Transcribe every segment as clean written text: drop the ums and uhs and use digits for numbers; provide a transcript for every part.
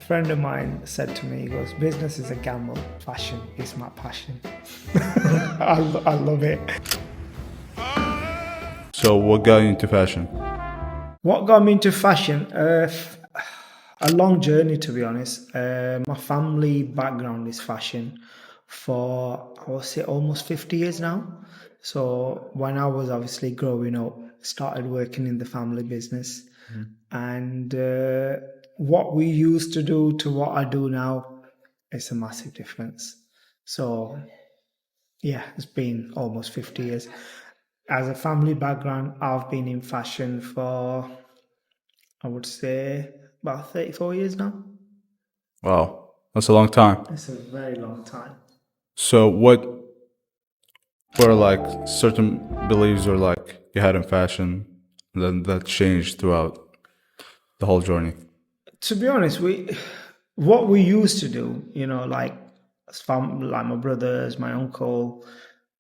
friend of mine said to me, he goes, business is a gamble, fashion is my passion. I love it. So what got you into fashion? What got me into fashion? A long journey, to be honest. My family background is fashion for, I would say, almost 50 years now. So when I was obviously growing up, started working in the family business. And what we used to do to what I do now is a massive difference. So yeah, it's been almost 50 years. As a family background, I've been in fashion for, I would say, about 34 years now. Wow, that's a long time. It's a very long time. So what were like certain beliefs or like you had in fashion that changed throughout the whole journey? To be honest, what we used to do, like my brothers, my uncle,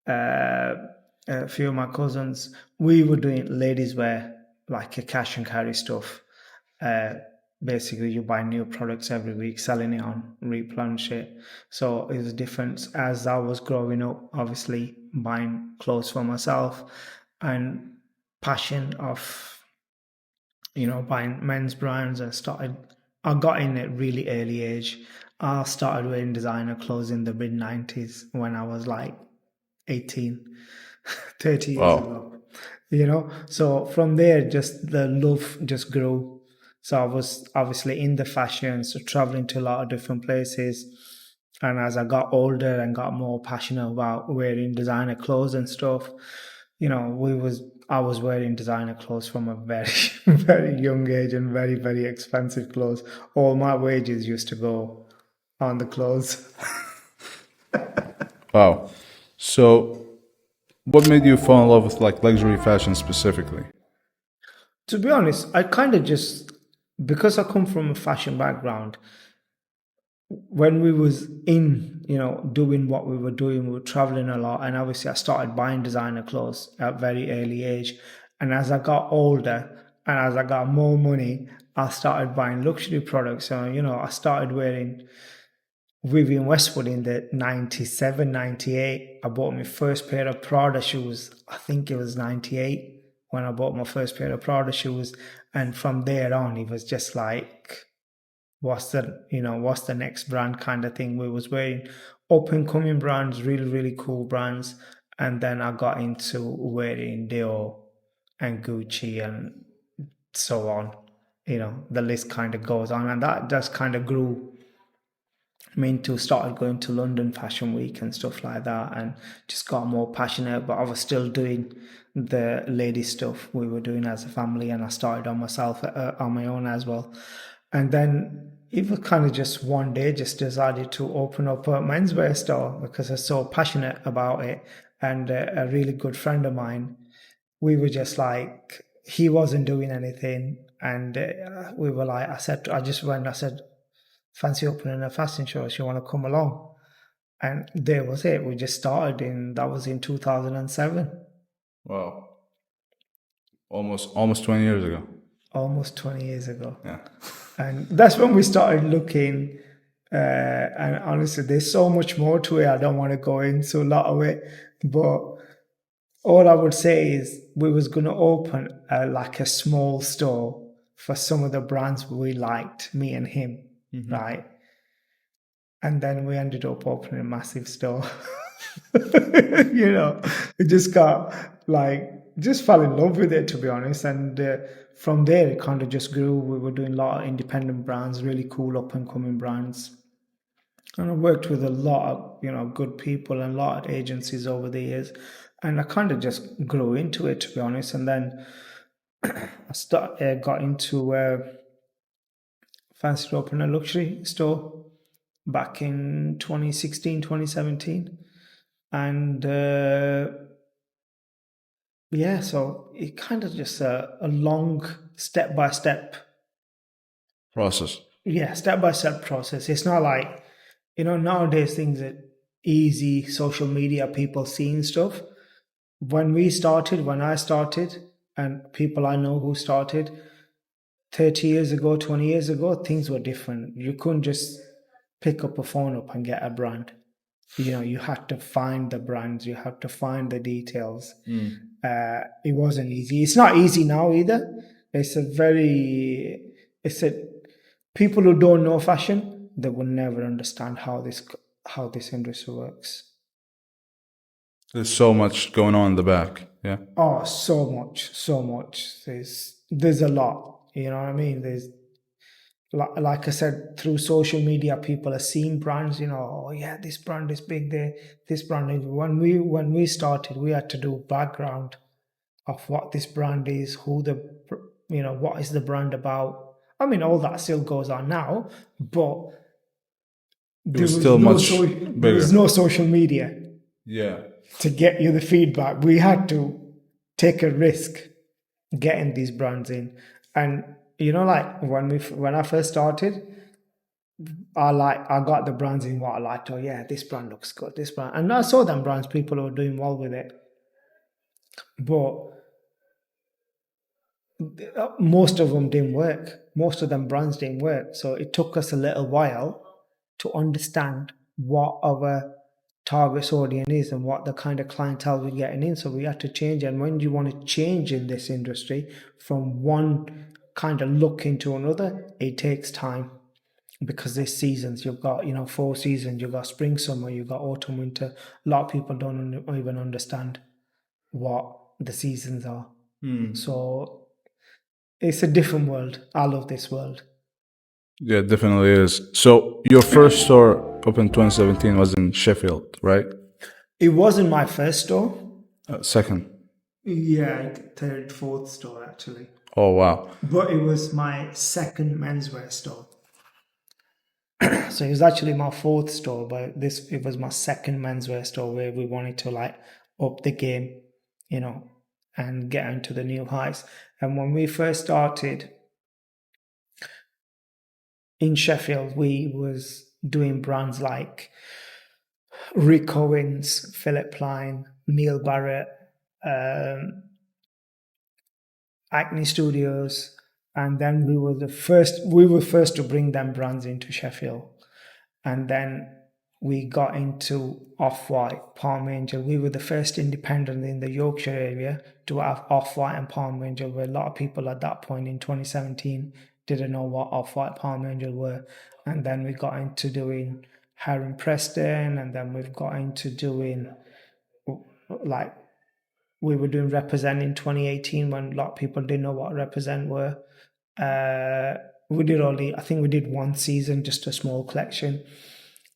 a few of my cousins, we were doing ladies wear, like a cash and carry stuff. Basically, you buy new products every week, selling it on, replenish it. So it was different as I was growing up, obviously buying clothes for myself and passion of buying men's brands. I got in at really early age. I started wearing designer clothes in the mid-90s when I was like 18, 30 years ago. So from there, just the love just grew. So I was obviously in the fashion, so traveling to a lot of different places. And as I got older and got more passionate about wearing designer clothes and stuff, I was wearing designer clothes from a very, very young age and very, very expensive clothes. All my wages used to go on the clothes. Wow. So what made you fall in love with like luxury fashion specifically? To be honest, I kind of just, because I come from a fashion background, when we was in, doing what we were doing, we were traveling a lot. And obviously I started buying designer clothes at a very early age. And as I got older and as I got more money, I started buying luxury products. So, I started wearing Vivienne Westwood in the 97, 98. I bought my first pair of Prada shoes. I think it was 98 when I bought my first pair of Prada shoes. And from there on, it was just like, what's the next brand kind of thing. We was wearing up and coming brands, really, really cool brands. And then I got into wearing Dior and Gucci and so on. The list kind of goes on. And that just kind of grew me into started going to London Fashion Week and stuff like that, and just got more passionate. But I was still doing the lady stuff we were doing as a family, and I started on myself on my own as well. And then it was kind of just one day just decided to open up a menswear store because I was so passionate about it. And a really good friend of mine, we were just like, he wasn't doing anything, and we were like, I said, fancy opening a fashion show, if you want to come along. And there was it. We just started that was in 2007. Wow. Almost 20 years ago. Almost 20 years ago. Yeah. And that's when we started looking. And honestly, there's so much more to it. I don't want to go into a lot of it. But all I would say is we was going to open like a small store for some of the brands we liked, me and him, right? And then we ended up opening a massive store. It just got just fell in love with it, to be honest. And from there, it kind of just grew. We were doing a lot of independent brands, really cool up and coming brands. And I worked with a lot of, good people and a lot of agencies over the years. And I kind of just grew into it, to be honest. And then I got into fancied opening a luxury store back in 2016, 2017. And so it kind of just a long step-by-step Process. Yeah, step-by-step process. It's not like, nowadays things are easy, social media, people seeing stuff. When I started, and people I know who started, 30 years ago, 20 years ago, things were different. You couldn't just pick up a phone up and get a brand. You know, you had to find the brands, you had to find the details. It wasn't easy. It's not easy now either. People who don't know fashion, they will never understand how this industry works. There's so much going on in the back. Yeah. Oh, so much. There's a lot. You know what I mean? There's, like I said, through social media, people are seeing brands. You know, oh yeah, this brand is big. This brand is. When we started, we had to do background of what this brand is, what is the brand about. I mean, all that still goes on now, but It was still much there bigger. was no social media. Yeah. To get you the feedback, we had to take a risk getting these brands in. And you know, like when I first started, I got the brands in what I liked. Oh yeah, this brand looks good, this brand. And I saw them brands, people who were doing well with it. But most of them didn't work. Most of them brands didn't work. So it took us a little while to understand what our target audience is and what the kind of clientele we're getting in. So we had to change. And when you want to change in this industry from one kind of look into another, it takes time, because there's seasons. You've got 4 seasons. You've got spring, summer, you've got autumn, winter. A lot of people don't even understand what the seasons are. So it's a different world. I love this world. Yeah, it definitely is. So your first store opened 2017 was in Sheffield, right? It wasn't my first store. Second. Yeah, third, fourth store actually. Oh, wow. But it was my second menswear store. So it was actually my fourth store, but it was my second menswear store where we wanted to up the game, and get into the new heights. And when we first started in Sheffield, we was doing brands like Rick Owens, Philip Line, Neil Barrett, Acne Studios, and then we were first to bring them brands into Sheffield. And then we got into Off-White, Palm Angel. We were the first independent in the Yorkshire area to have Off-White and Palm Angel, where a lot of people at that point in 2017 didn't know what Off-White, Palm Angel were. And then we got into doing Heron Preston, and then we've got into doing, we were doing Represent in 2018 when a lot of people didn't know what Represent were. We did one season, just a small collection.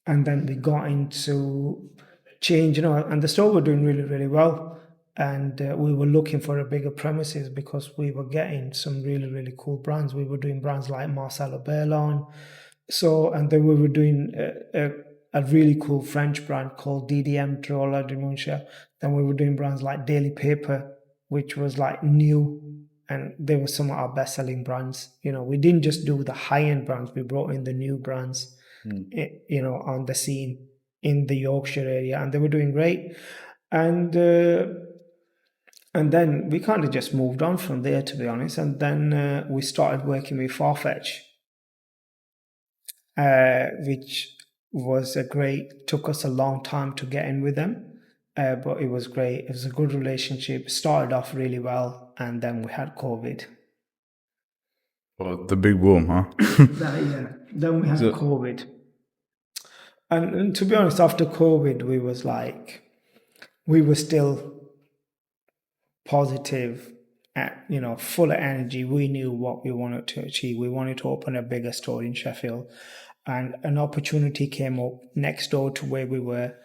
And then we got into change, and the store were doing really, really well. And we were looking for a bigger premises because we were getting some really, really cool brands. We were doing brands like Marcelo Berlon. And then we were doing a really cool French brand called DDM, Drola Denuncia. Then we were doing brands like Daily Paper, which was new. And they were some of our best-selling brands. We didn't just do the high-end brands. We brought in the new brands, on the scene in the Yorkshire area, and they were doing great. And then we kind of just moved on from there, to be honest. And then we started working with Farfetch, which was took us a long time to get in with them. But it was great. It was a good relationship. Started off really well, and then we had COVID. Well, the big boom, huh? Then we had COVID. And to be honest, after COVID, we were still positive, full of energy. We knew what we wanted to achieve. We wanted to open a bigger store in Sheffield. And an opportunity came up next door to where we were.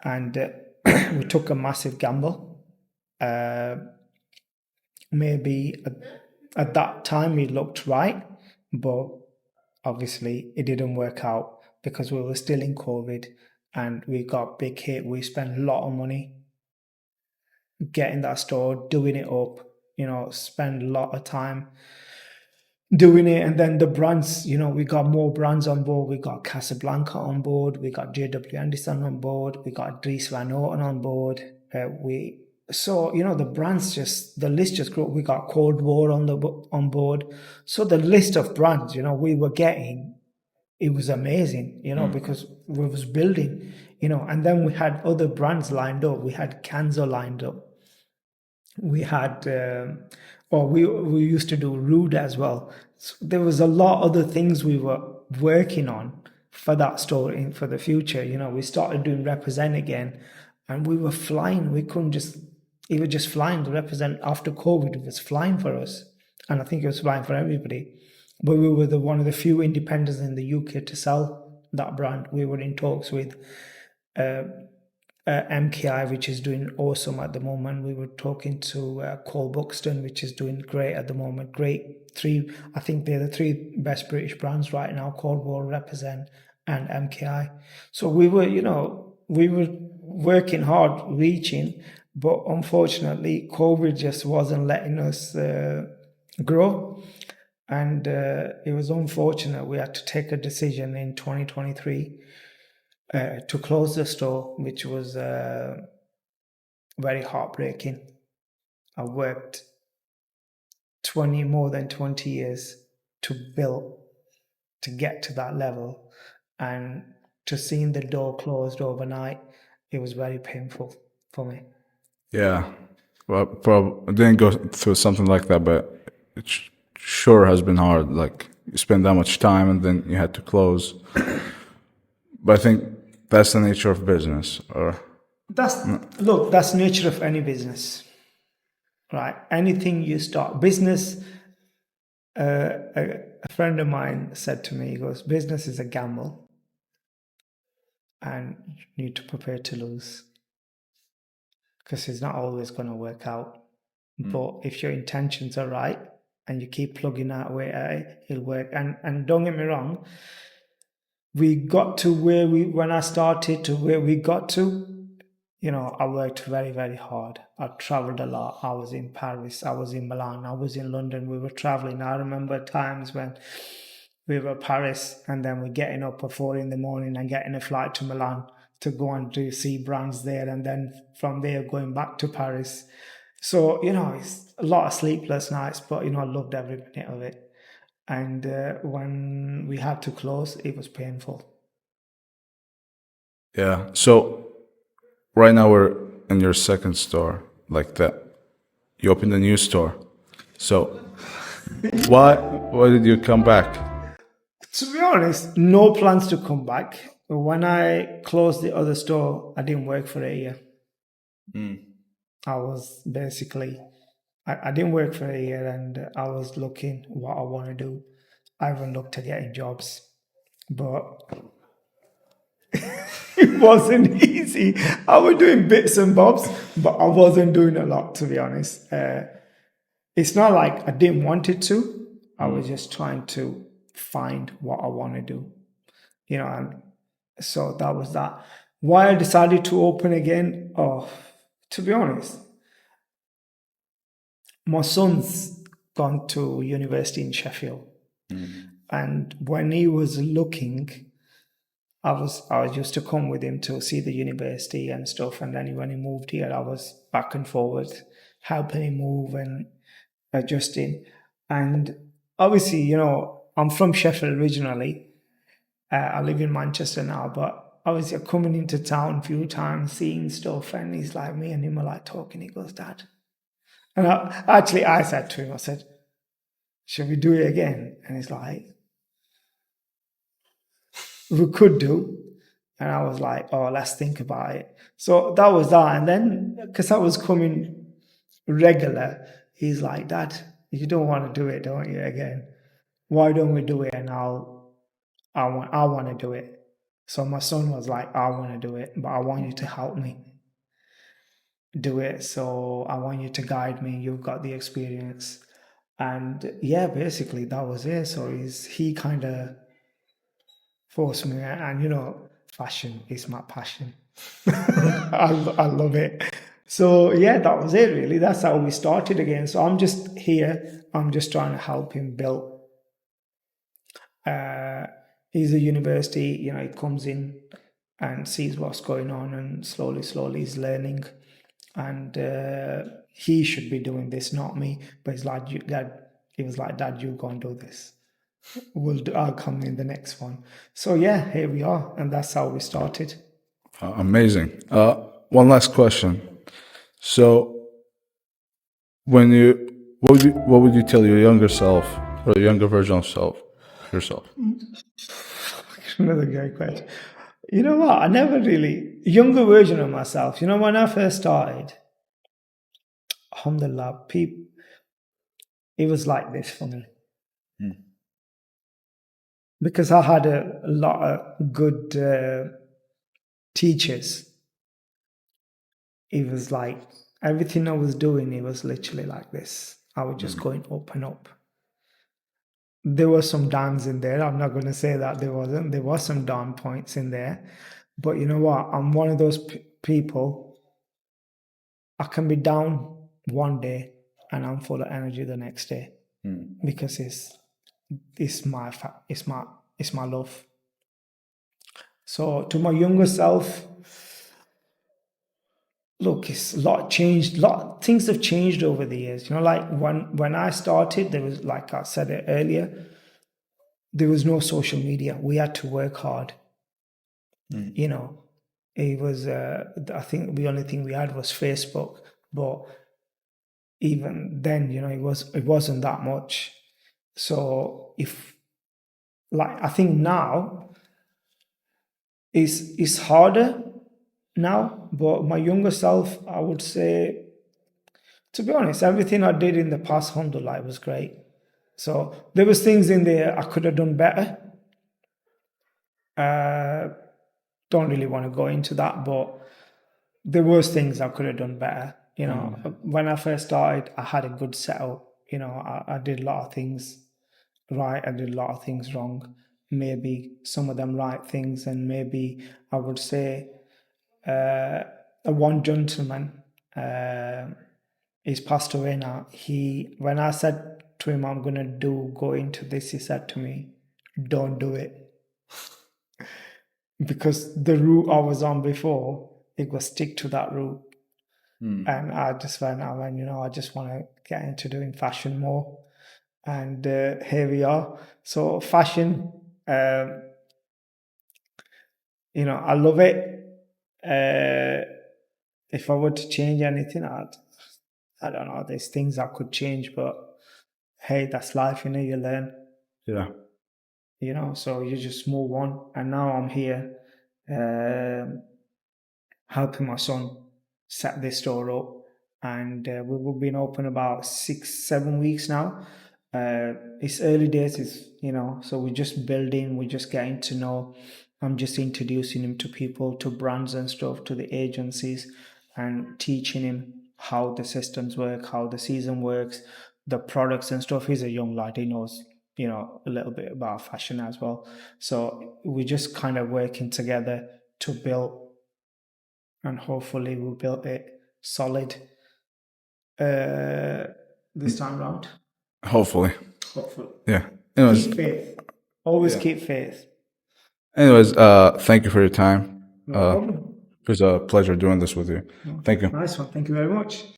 And we took a massive gamble. Maybe at that time it looked right, but obviously it didn't work out because we were still in COVID and we got big hit. We spent a lot of money getting that store, doing it up, spend a lot of time doing it. And then the brands, we got more brands on board. We got Casablanca on board. We got JW Anderson on board. We got Dries Van Noten on board. We So, the list just grew. We got Cold War on board. So the list of brands, we were getting, it was amazing, because we was building, and then we had other brands lined up. We had Canzo lined up. We had, we used to do Rude as well. So there was a lot of other things we were working on for that store for the future. We started doing Represent again, and we were flying. We couldn't just, it was just flying. The Represent after COVID, it was flying for us, and I think it was flying for everybody. But we were one of the few independents in the UK to sell that brand. We were in talks with MKI, which is doing awesome at the moment. We were talking to Cole Buxton, which is doing great at the moment. Great three, I think they're the three best British brands right now: Cold War, Represent, and MKI. So we were, working hard, reaching, but unfortunately, COVID just wasn't letting us grow. And it was unfortunate. We had to take a decision in 2023 to close the store, which was very heartbreaking. I worked more than 20 years to build, to get to that level, and to seeing the door closed overnight, it was very painful for me. Yeah. Well, probably I didn't go through something like that, but it sure has been hard. Like, you spend that much time and then you had to close. But I think that's the nature of business. That's the nature of any business, right? Anything you start, business. A friend of mine said to me, he goes, business is a gamble, and you need to prepare to lose, because it's not always going to work out. But if your intentions are right and you keep plugging that away at it, it'll work. And don't get me wrong, we got to when I started to where we got to, I worked very, very hard. I traveled a lot. I was in Paris, I was in Milan, I was in London. We were traveling. I remember times when we were in Paris and then we're getting up at 4 a.m. and getting a flight to Milan to go and to see brands there, and then from there going back to Paris. So, it's a lot of sleepless nights, but, I loved every minute of it. And when we had to close, it was painful. Yeah. So right now we're in your second store, like that. You opened a new store. So why did you come back? To be honest, no plans to come back. When I closed the other store, I didn't work for a year. I was basically, I didn't work for a year, and I was looking what I want to do. I even looked at getting jobs, but it wasn't easy. I was doing bits and bobs, but I wasn't doing a lot, to be honest. It's not like I didn't want it to. I was just trying to find what I want to do, and so that was that. Why I decided to open again? Oh, to be honest, my son's gone to university in Sheffield, and when he was looking, I was used to come with him to see the university and stuff. And then when he moved here, I was back and forward, helping him move and adjusting. And obviously, I'm from Sheffield originally. I live in Manchester now, but obviously coming into town a few times, seeing stuff, and he's like, me and him are like talking. He goes, Dad. And I said to him, I said, should we do it again? And he's like, we could do. And I was like, oh, let's think about it. So that was that. And then, because I was coming regular, he's like, Dad, you don't want to do it, don't you, again? Why don't we do it? And I want to do it. So my son was like, I want to do it, but I want you to help me do it. So I want you to guide me. You've got the experience. And yeah, basically that was it. So he kind of forced me, and fashion is my passion. I love it. So yeah, that was it really. That's how we started again. So I'm just here. I'm just trying to help him build. He's a university, he comes in and sees what's going on, and slowly he's learning. and he should be doing this, not me. But it's like, Dad, he was like, Dad, you go and do this. I'll come in the next one. So yeah, here we are, and that's how we started. Amazing. One last question. So, what would you tell your younger self or the younger version of yourself? Another great question. You know what? I never really younger version of myself. You know, when I first started, alhamdulillah, it was like this for me. Because I had a lot of good teachers. It was like everything I was doing, it was literally like this. I was just going up and up. There were some downs in there. I'm not going to say that there wasn't. There were some down points in there. But you know what? I'm one of those people. I can be down one day and I'm full of energy the next day because it's my love. So to my younger self, look, it's a lot changed. Things have changed over the years. You know, like when I started, there was, like I said it earlier, there was no social media. We had to work hard. You know, it was. I think the only thing we had was Facebook, but even then, you know, it wasn't that much. So I think now it's harder now, but my younger self, I would say, to be honest, everything I did in the past, alhamdulillah, was great. So there was things in there I could have done better. Don't really want to go into that, but there was things I could have done better. You know, when I first started, I had a good setup. You know, I did a lot of things right. I did a lot of things wrong. Maybe some of them right things, and maybe I would say one gentleman, he's passed away now. When I said to him, I'm gonna go into this, he said to me, don't do it. Because the route I was on before, it was stick to that route. And I just went, you know, I just want to get into doing fashion more. And here we are. So fashion, you know, I love it. If I were to change anything, I don't know, there's things I could change, but hey, that's life, you know, you learn. Yeah. You know, so you just move on. And now I'm here helping my son set this store up. And we've been open about 6-7 weeks now. It's early days, you know, so we're just building, we're just getting to know. I'm just introducing him to people, to brands and stuff, to the agencies, and teaching him how the systems work, how the season works, the products and stuff. He's a young lad, he knows, you know, a little bit about fashion as well. So we're just kind of working together to build, and hopefully we'll build it solid this time round. Hopefully. Yeah. Anyways, keep faith. Always keep faith. Anyways, thank you for your time. No problem. It was a pleasure doing this with you. Thank you. Nice one. Thank you very much.